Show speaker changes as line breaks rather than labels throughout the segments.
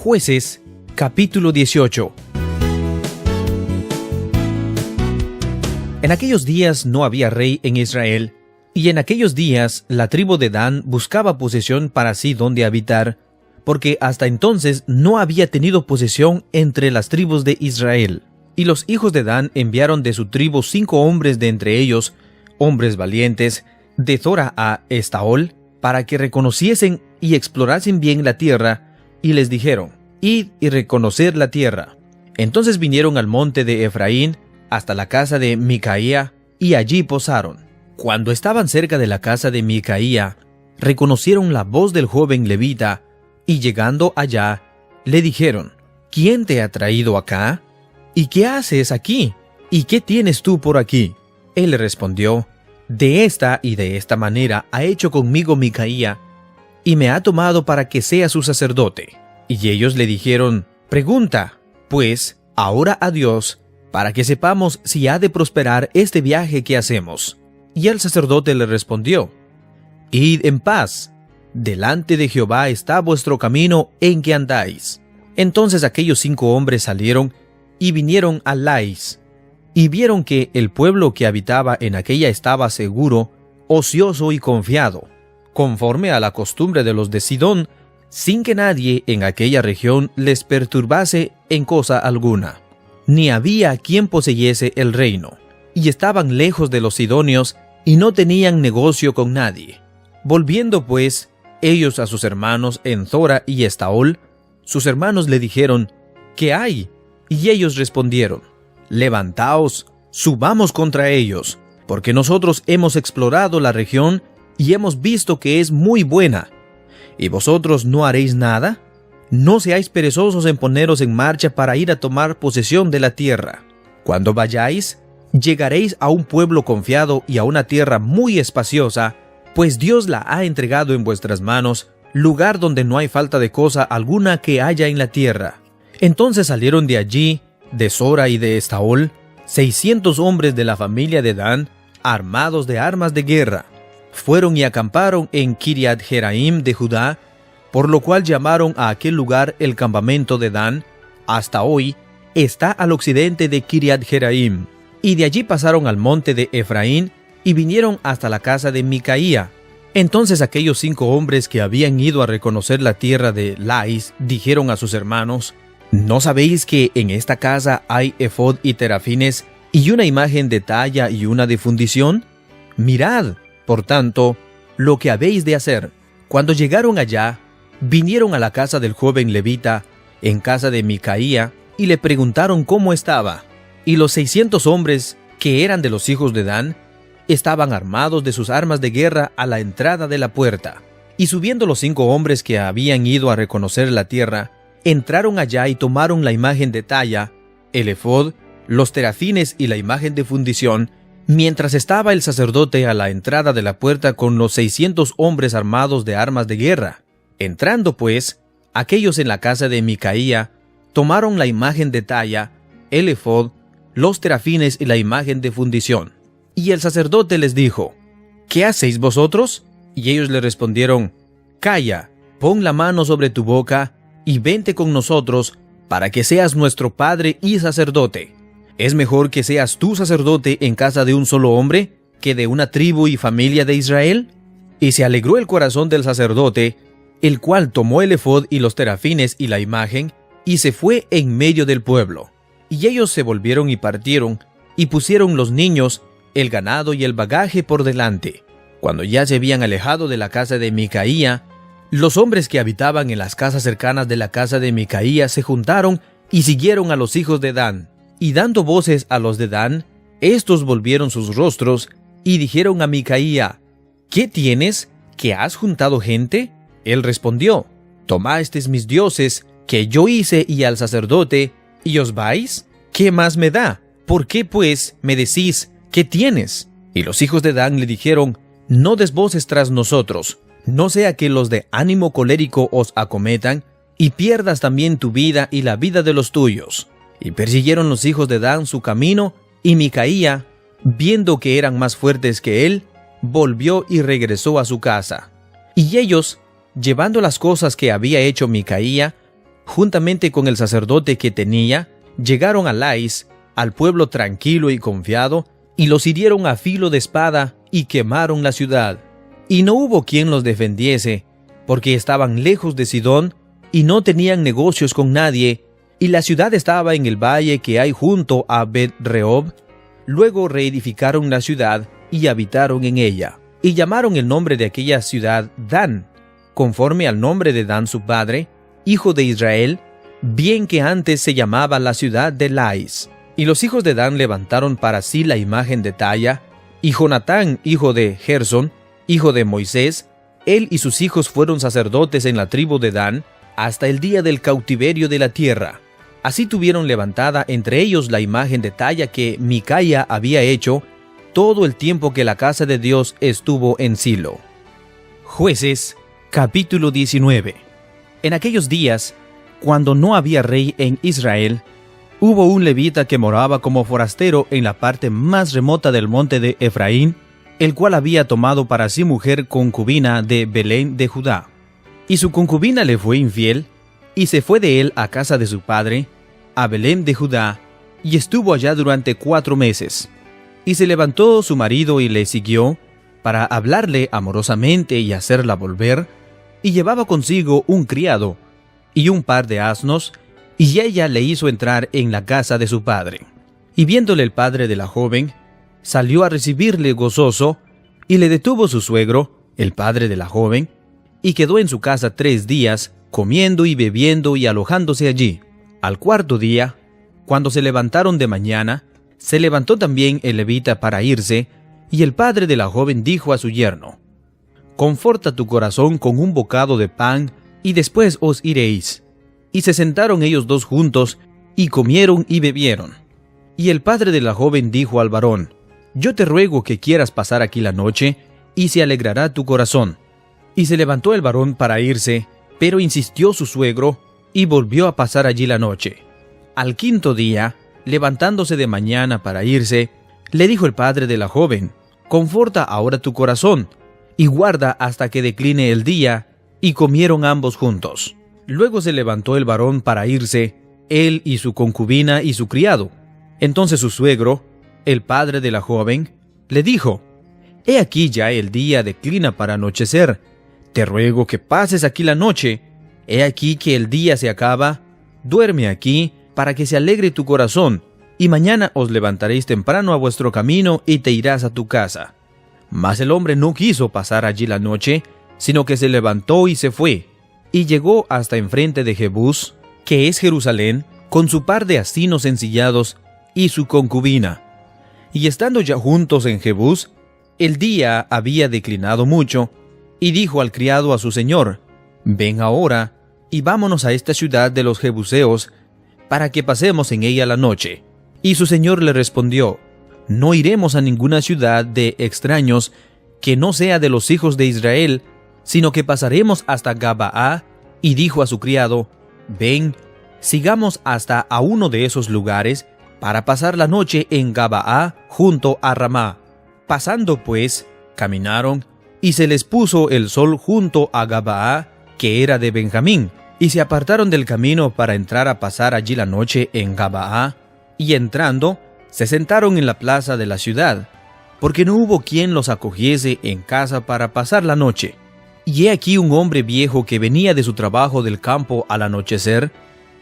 Jueces, capítulo 18. En aquellos días no había rey en Israel, y en aquellos días la tribu de Dan buscaba posesión para sí donde habitar, porque hasta entonces no había tenido posesión entre las tribus de Israel. Y los hijos de Dan enviaron de su tribu 5 hombres de entre ellos, hombres valientes, de Zora a Estaol, para que reconociesen y explorasen bien la tierra, y les dijeron: id y reconocer la tierra. Entonces vinieron al monte de Efraín, hasta la casa de Micaía, y allí posaron. Cuando estaban cerca de la casa de Micaía, reconocieron la voz del joven levita, y llegando allá, le dijeron: ¿quién te ha traído acá? ¿Y qué haces aquí? ¿Y qué tienes tú por aquí? Él le respondió: de esta y de esta manera ha hecho conmigo Micaía, y me ha tomado para que sea su sacerdote. Y ellos le dijeron: pregunta, pues, ahora a Dios, para que sepamos si ha de prosperar este viaje que hacemos. Y el sacerdote le respondió: id en paz, delante de Jehová está vuestro camino en que andáis. Entonces aquellos 5 hombres salieron y vinieron a Lais, y vieron que el pueblo que habitaba en aquella estaba seguro, ocioso y confiado, conforme a la costumbre de los de Sidón, sin que nadie en aquella región les perturbase en cosa alguna. Ni había quien poseyese el reino, y estaban lejos de los sidonios, y no tenían negocio con nadie. Volviendo pues ellos a sus hermanos en Zora y Estaol, sus hermanos le dijeron: ¿qué hay? Y ellos respondieron: levantaos, subamos contra ellos, porque nosotros hemos explorado la región y hemos visto que es muy buena. ¿Y vosotros no haréis nada? No seáis perezosos en poneros en marcha para ir a tomar posesión de la tierra. Cuando vayáis, llegaréis a un pueblo confiado y a una tierra muy espaciosa, pues Dios la ha entregado en vuestras manos, lugar donde no hay falta de cosa alguna que haya en la tierra. Entonces salieron de allí, de Zora y de Estaol, 600 hombres de la familia de Dan, armados de armas de guerra. Fueron y acamparon en Kiriat Jeraim de Judá, por lo cual llamaron a aquel lugar el campamento de Dan. Hasta hoy está al occidente de Kiriat Jeraim. Y de allí pasaron al monte de Efraín y vinieron hasta la casa de Micaía. Entonces aquellos 5 hombres que habían ido a reconocer la tierra de Lais dijeron a sus hermanos: ¿no sabéis que en esta casa hay efod y terafines y una imagen de talla y una de fundición? Mirad, por tanto, lo que habéis de hacer. Cuando llegaron allá, vinieron a la casa del joven levita, en casa de Micaía, y le preguntaron cómo estaba. Y los 600 hombres, que eran de los hijos de Dan, estaban armados de sus armas de guerra a la entrada de la puerta. Y subiendo los 5 hombres que habían ido a reconocer la tierra, entraron allá y tomaron la imagen de talla, el efod, los terafines y la imagen de fundición, mientras estaba el sacerdote a la entrada de la puerta con los 600 hombres armados de armas de guerra. Entrando pues, aquellos en la casa de Micaía tomaron la imagen de talla, el efod, los terafines y la imagen de fundición. Y el sacerdote les dijo: ¿qué hacéis vosotros? Y ellos le respondieron: calla, pon la mano sobre tu boca, y vente con nosotros, para que seas nuestro padre y sacerdote. ¿Es mejor que seas tú sacerdote en casa de un solo hombre, que de una tribu y familia de Israel? Y se alegró el corazón del sacerdote, el cual tomó el efod y los terafines y la imagen, y se fue en medio del pueblo. Y ellos se volvieron y partieron, y pusieron los niños, el ganado y el bagaje por delante. Cuando ya se habían alejado de la casa de Micaía, los hombres que habitaban en las casas cercanas de la casa de Micaía se juntaron y siguieron a los hijos de Dan. Y dando voces a los de Dan, estos volvieron sus rostros y dijeron a Micaía: ¿qué tienes? ¿Que has juntado gente? Él respondió: tomastes mis dioses que yo hice y al sacerdote, y os vais. ¿Qué más me da? ¿Por qué pues me decís: ¿qué tienes? Y los hijos de Dan le dijeron: no des voces tras nosotros, no sea que los de ánimo colérico os acometan, y pierdas también tu vida y la vida de los tuyos. Y persiguieron los hijos de Dan su camino, y Micaía, viendo que eran más fuertes que él, volvió y regresó a su casa. Y ellos, llevando las cosas que había hecho Micaía, juntamente con el sacerdote que tenía, llegaron a Lais, al pueblo tranquilo y confiado, y los hirieron a filo de espada y quemaron la ciudad. Y no hubo quien los defendiese, porque estaban lejos de Sidón y no tenían negocios con nadie, y la ciudad estaba en el valle que hay junto a Bet-Rehob. Luego reedificaron la ciudad y habitaron en ella, y llamaron el nombre de aquella ciudad Dan, conforme al nombre de Dan su padre, hijo de Israel, bien que antes se llamaba la ciudad de Lais. Y los hijos de Dan levantaron para sí la imagen de talla, y Jonatán, hijo de Gersón, hijo de Moisés, él y sus hijos fueron sacerdotes en la tribu de Dan, hasta el día del cautiverio de la tierra. Así tuvieron levantada entre ellos la imagen de talla que Micaía había hecho todo el tiempo que la casa de Dios estuvo en Silo. Jueces, capítulo 19. En aquellos días, cuando no había rey en Israel, hubo un levita que moraba como forastero en la parte más remota del monte de Efraín, el cual había tomado para sí mujer concubina de Belén de Judá. Y su concubina le fue infiel, y se fue de él a casa de su padre, a Belén de Judá, y estuvo allá durante 4 meses. Y se levantó su marido y le siguió, para hablarle amorosamente y hacerla volver, y llevaba consigo un criado, y un par de asnos, y ella le hizo entrar en la casa de su padre. Y viéndole el padre de la joven, salió a recibirle gozoso, y le detuvo su suegro, el padre de la joven, y quedó en su casa 3 días, comiendo y bebiendo y alojándose allí. Al 4.º día, cuando se levantaron de mañana, se levantó también el levita para irse, y el padre de la joven dijo a su yerno: «Conforta tu corazón con un bocado de pan, y después os iréis». Y se sentaron ellos 2 juntos, y comieron y bebieron. Y el padre de la joven dijo al varón: «Yo te ruego que quieras pasar aquí la noche, y se alegrará tu corazón». Y se levantó el varón para irse, pero insistió su suegro, y volvió a pasar allí la noche. Al 5.º día, levantándose de mañana para irse, le dijo el padre de la joven: «Conforta ahora tu corazón, y guarda hasta que decline el día». Y comieron ambos juntos. Luego se levantó el varón para irse, él y su concubina y su criado. Entonces su suegro, el padre de la joven, le dijo: «He aquí ya el día declina para anochecer. Te ruego que pases aquí la noche. He aquí que el día se acaba. Duerme aquí, para que se alegre tu corazón, y mañana os levantaréis temprano a vuestro camino y te irás a tu casa». Mas el hombre no quiso pasar allí la noche, sino que se levantó y se fue, y llegó hasta enfrente de Jebús, que es Jerusalén, con su par de asnos ensillados y su concubina. Y estando ya juntos en Jebús, el día había declinado mucho, y dijo al criado a su señor: «Ven ahora, y vámonos a esta ciudad de los Jebuseos, para que pasemos en ella la noche». Y su señor le respondió: «No iremos a ninguna ciudad de extraños que no sea de los hijos de Israel, sino que pasaremos hasta Gabaá». Y dijo a su criado: «Ven, sigamos hasta a uno de esos lugares, para pasar la noche en Gabaá, junto a Ramá». Pasando pues, caminaron, y se les puso el sol junto a Gabaá, que era de Benjamín, y se apartaron del camino para entrar a pasar allí la noche en Gabaá, y entrando, se sentaron en la plaza de la ciudad, porque no hubo quien los acogiese en casa para pasar la noche. Y he aquí un hombre viejo que venía de su trabajo del campo al anochecer,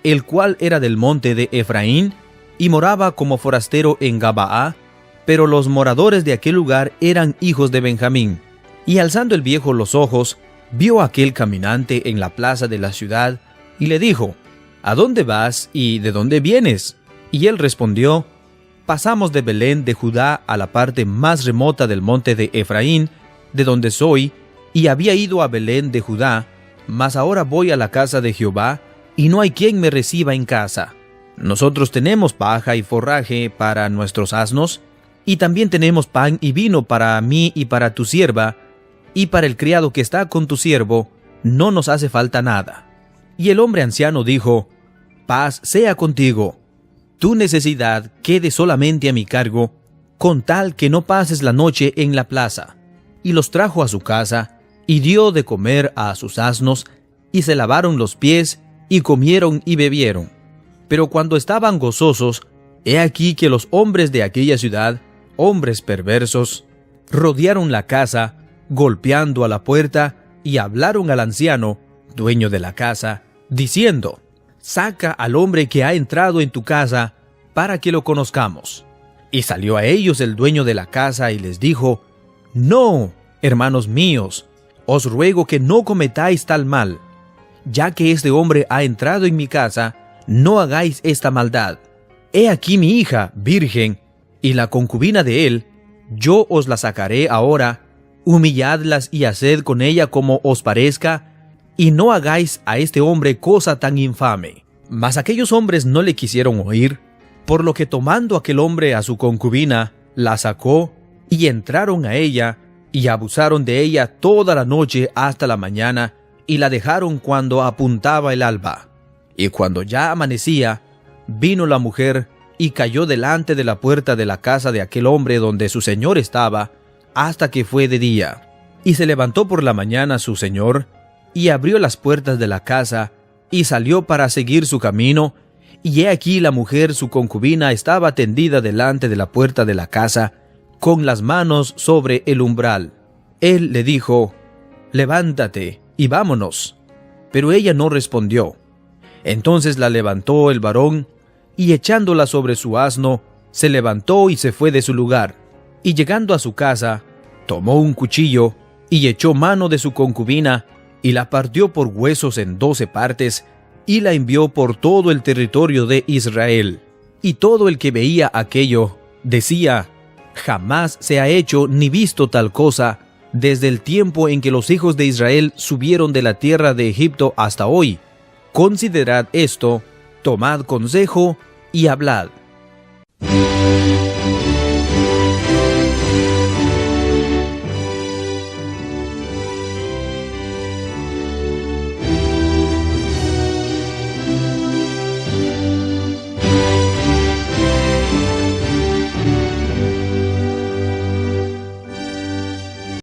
el cual era del monte de Efraín, y moraba como forastero en Gabaá, pero los moradores de aquel lugar eran hijos de Benjamín. Y alzando el viejo los ojos, vio a aquel caminante en la plaza de la ciudad, y le dijo: «¿A dónde vas y de dónde vienes?». Y él respondió: «Pasamos de Belén de Judá a la parte más remota del monte de Efraín, de donde soy, y había ido a Belén de Judá, mas ahora voy a la casa de Jehová, y no hay quien me reciba en casa. Nosotros tenemos paja y forraje para nuestros asnos, y también tenemos pan y vino para mí y para tu sierva, y para el criado que está con tu siervo, no nos hace falta nada». Y el hombre anciano dijo: «Paz sea contigo. Tu necesidad quede solamente a mi cargo, con tal que no pases la noche en la plaza». Y los trajo a su casa, y dio de comer a sus asnos, y se lavaron los pies, y comieron y bebieron. Pero cuando estaban gozosos, he aquí que los hombres de aquella ciudad, hombres perversos, rodearon la casa, golpeando a la puerta, y hablaron al anciano, dueño de la casa, diciendo: saca al hombre que ha entrado en tu casa, para que lo conozcamos. Y salió a ellos el dueño de la casa y les dijo: no, hermanos míos, os ruego que no cometáis tal mal. Ya que este hombre ha entrado en mi casa, no hagáis esta maldad. He aquí mi hija, virgen, y la concubina de él, yo os la sacaré ahora, humilladlas y haced con ella como os parezca, y no hagáis a este hombre cosa tan infame. Mas aquellos hombres no le quisieron oír, por lo que tomando aquel hombre a su concubina, la sacó, y entraron a ella, y abusaron de ella toda la noche hasta la mañana, y la dejaron cuando apuntaba el alba. Y cuando ya amanecía, vino la mujer, y cayó delante de la puerta de la casa de aquel hombre donde su señor estaba, hasta que fue de día. Y se levantó por la mañana su señor, y abrió las puertas de la casa, y salió para seguir su camino, y he aquí la mujer, su concubina, estaba tendida delante de la puerta de la casa, con las manos sobre el umbral. Él le dijo: levántate, y vámonos. Pero ella no respondió. Entonces la levantó el varón, y echándola sobre su asno, se levantó y se fue de su lugar. Y llegando a su casa, tomó un cuchillo, y echó mano de su concubina, y la partió por huesos en 12 partes, y la envió por todo el territorio de Israel. Y todo el que veía aquello, decía: jamás se ha hecho ni visto tal cosa, desde el tiempo en que los hijos de Israel subieron de la tierra de Egipto hasta hoy. Considerad esto, tomad consejo y hablad.